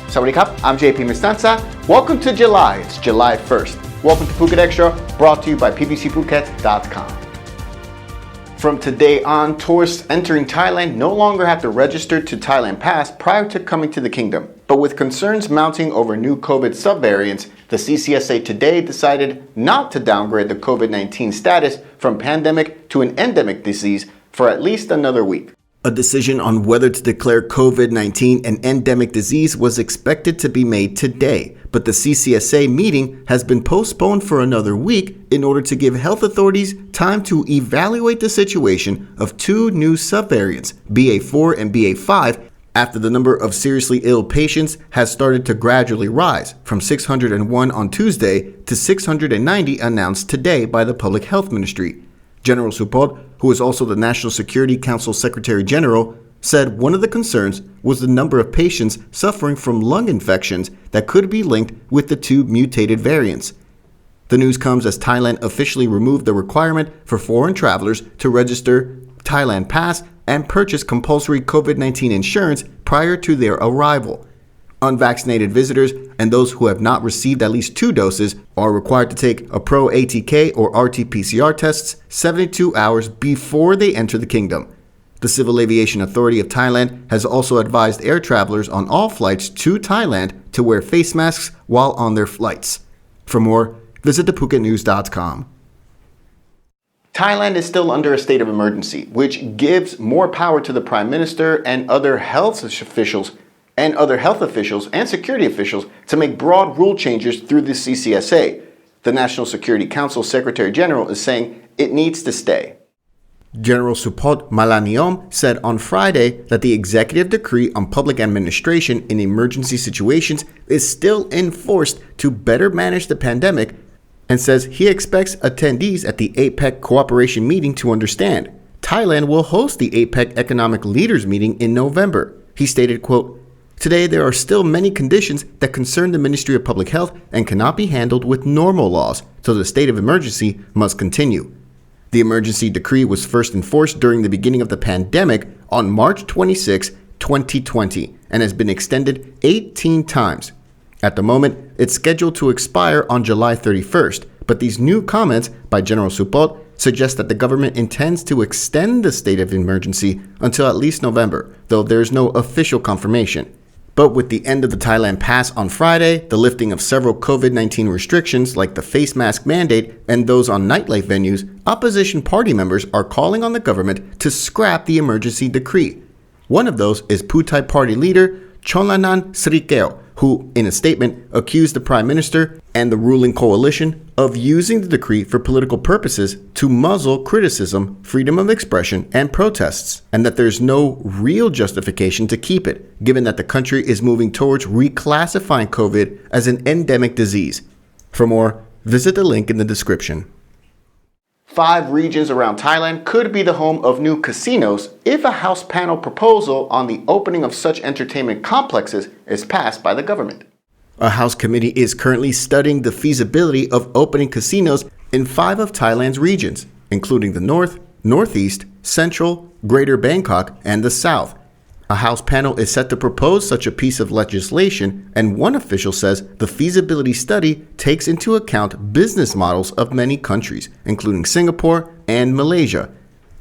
Sawadee I'm JP Mestanza. Welcome to July. It's July 1st. Welcome to Phuket Xtra, brought to you by pbcphuket.com. From today on, tourists entering Thailand no longer have to register to Thailand Pass prior to coming to the kingdom. But with concerns mounting over new COVID subvariants, the CCSA today decided not to downgrade the COVID-19 status from pandemic to an endemic disease for at least another week. A decision on whether to declare COVID-19 an endemic disease was expected to be made today, but the CCSA meeting has been postponed for another week in order to give health authorities time to evaluate the situation of two new subvariants, BA4 and BA5, after the number of seriously ill patients has started to gradually rise from 601 on Tuesday to 690 announced today by the Public Health Ministry. General Support, who is also the National Security Council Secretary General, said one of the concerns was the number of patients suffering from lung infections that could be linked with the two mutated variants. The news comes as Thailand officially removed the requirement for foreign travelers to register Thailand Pass and purchase compulsory COVID-19 insurance prior to their arrival. Unvaccinated visitors and those who have not received at least 2 doses are required to take a pro-ATK or RT-PCR tests 72 hours before they enter the kingdom. The Civil Aviation Authority of Thailand has also advised air travelers on all flights to Thailand to wear face masks while on their flights. For more, visit thephuket.news.com. Thailand is still under a state of emergency, which gives more power to the Prime Minister and other health officials and security officials to make broad rule changes through the CCSA. The National Security Council Secretary General is saying it needs to stay. General Supot Malaniom said on Friday that the executive decree on public administration in emergency situations is still enforced to better manage the pandemic and says he expects attendees at the APEC cooperation meeting to understand. Thailand will host the APEC Economic Leaders meeting in November. He stated, quote, "Today there are still many conditions that concern the Ministry of Public Health and cannot be handled with normal laws, so the state of emergency must continue." The emergency decree was first enforced during the beginning of the pandemic on March 26, 2020, and has been extended 18 times. At the moment, it's scheduled to expire on July 31st, but these new comments by General Supot suggest that the government intends to extend the state of emergency until at least November, though there is no official confirmation. But with the end of the Thailand Pass on Friday, the lifting of several COVID-19 restrictions like the face mask mandate and those on nightlife venues, opposition party members are calling on the government to scrap the emergency decree. One of those is Pheu Thai Party leader Chonlanan Srikeo, who, in a statement, accused the Prime Minister and the ruling coalition of using the decree for political purposes to muzzle criticism, freedom of expression, and protests, and that there's no real justification to keep it, given that the country is moving towards reclassifying COVID as an endemic disease. For more, visit the link in the description. 5 regions around Thailand could be the home of new casinos if a House panel proposal on the opening of such entertainment complexes is passed by the government. A House committee is currently studying the feasibility of opening casinos in 5 of Thailand's regions, including the North, Northeast, Central, Greater Bangkok, and the South. A House panel is set to propose such a piece of legislation, and one official says the feasibility study takes into account business models of many countries, including Singapore and Malaysia.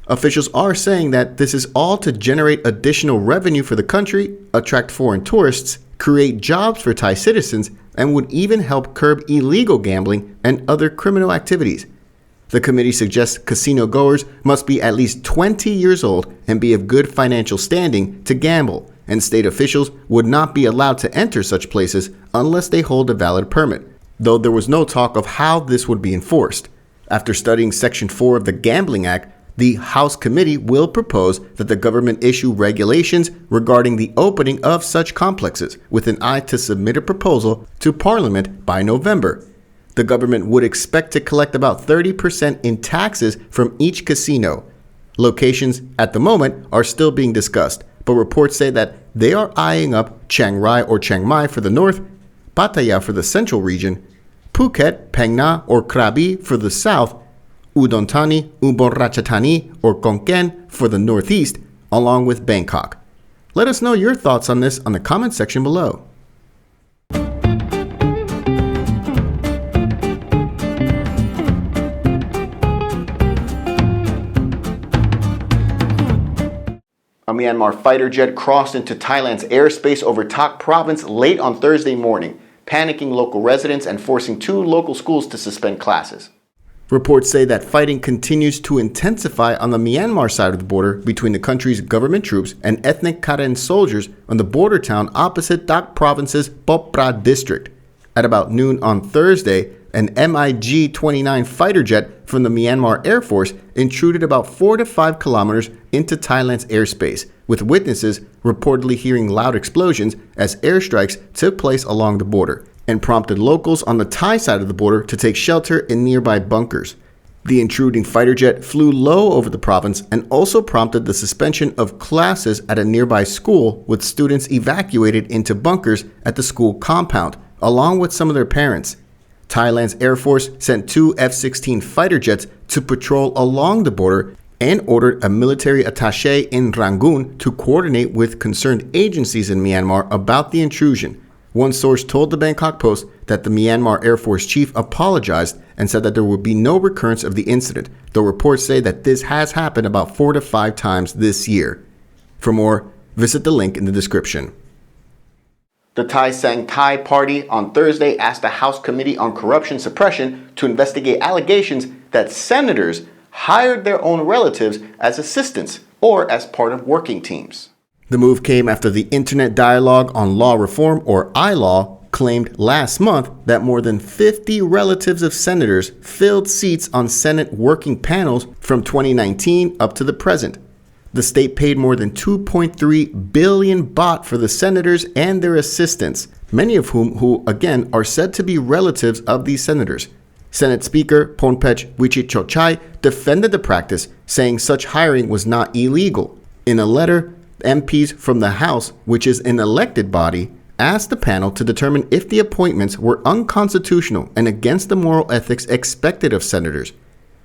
Officials are saying that this is all to generate additional revenue for the country, attract foreign tourists, create jobs for Thai citizens, and would even help curb illegal gambling and other criminal activities. The committee suggests casino goers must be at least 20 years old and be of good financial standing to gamble, and state officials would not be allowed to enter such places unless they hold a valid permit, though there was no talk of how this would be enforced. After studying Section 4 of the Gambling Act, the House committee will propose that the government issue regulations regarding the opening of such complexes, with an eye to submit a proposal to Parliament by November. The government would expect to collect about 30% in taxes from each casino. Locations at the moment are still being discussed, but reports say that they are eyeing up Chiang Rai or Chiang Mai for the north, Pattaya for the central region, Phuket, Phang Nga or Krabi for the south, Udon Thani, Ubon Ratchathani or Khon for the northeast, along with Bangkok. Let us know your thoughts on this on the comment section below. Myanmar fighter jet crossed into Thailand's airspace over Tak province late on Thursday morning, panicking local residents and forcing 2 local schools to suspend classes. Reports say that fighting continues to intensify on the Myanmar side of the border between the country's government troops and ethnic Karen soldiers on the border town opposite Tak province's Phra district. At about noon on Thursday, an MiG-29 fighter jet from the Myanmar Air Force intruded about 4 to 5 kilometers into Thailand's airspace, with witnesses reportedly hearing loud explosions as airstrikes took place along the border, and prompted locals on the Thai side of the border to take shelter in nearby bunkers. The intruding fighter jet flew low over the province and also prompted the suspension of classes at a nearby school, with students evacuated into bunkers at the school compound, along with some of their parents. Thailand's Air Force sent 2 F-16 fighter jets to patrol along the border and ordered a military attaché in Rangoon to coordinate with concerned agencies in Myanmar about the intrusion. One source told the Bangkok Post that the Myanmar Air Force chief apologized and said that there would be no recurrence of the incident, though reports say that this has happened about 4 to 5 times this year. For more, visit the link in the description. The Thai Sang Thai Party on Thursday asked the House Committee on Corruption Suppression to investigate allegations that senators hired their own relatives as assistants or as part of working teams. The move came after the Internet Dialogue on Law Reform, or iLaw, claimed last month that more than 50 relatives of senators filled seats on Senate working panels from 2019 up to the present. The state paid more than 2.3 billion baht for the senators and their assistants, many of who again are said to be relatives of these senators. Senate Speaker Phonpech Vichitchochai defended the practice, saying such hiring was not illegal. In a letter, MPs from the House, which is an elected body, asked the panel to determine if the appointments were unconstitutional and against the moral ethics expected of senators.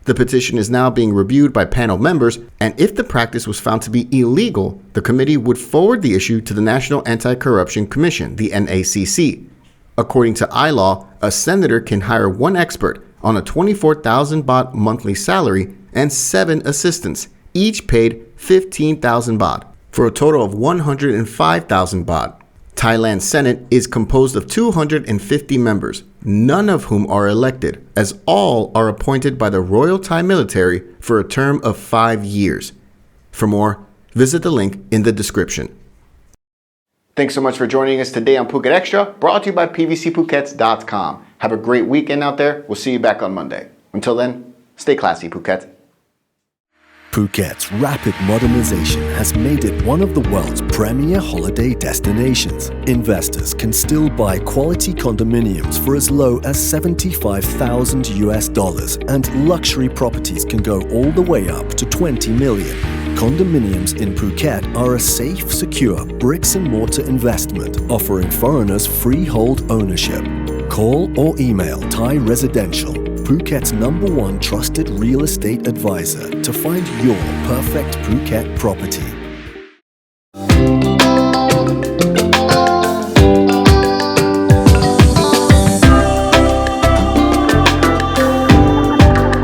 The petition is now being reviewed by panel members, and if the practice was found to be illegal, the committee would forward the issue to the National Anti-Corruption Commission, the NACC. According to iLaw, a senator can hire 1 expert on a 24,000 baht monthly salary and 7 assistants, each paid 15,000 baht, for a total of 105,000 baht. Thailand's Senate is composed of 250 members, none of whom are elected, as all are appointed by the Royal Thai military for a term of 5 years. For more, visit the link in the description. Thanks so much for joining us today on Phuket Extra, brought to you by pvcphukets.com. Have a great weekend out there. We'll see you back on Monday. Until then, stay classy, Phuket. Phuket's rapid modernization has made it one of the world's premier holiday destinations. Investors can still buy quality condominiums for as low as $75,000, and luxury properties can go all the way up to 20 million. Condominiums in Phuket are a safe, secure bricks-and-mortar investment offering foreigners freehold ownership. Call or email Thai Residential, Phuket's #1 trusted real estate advisor, to find your perfect Phuket property.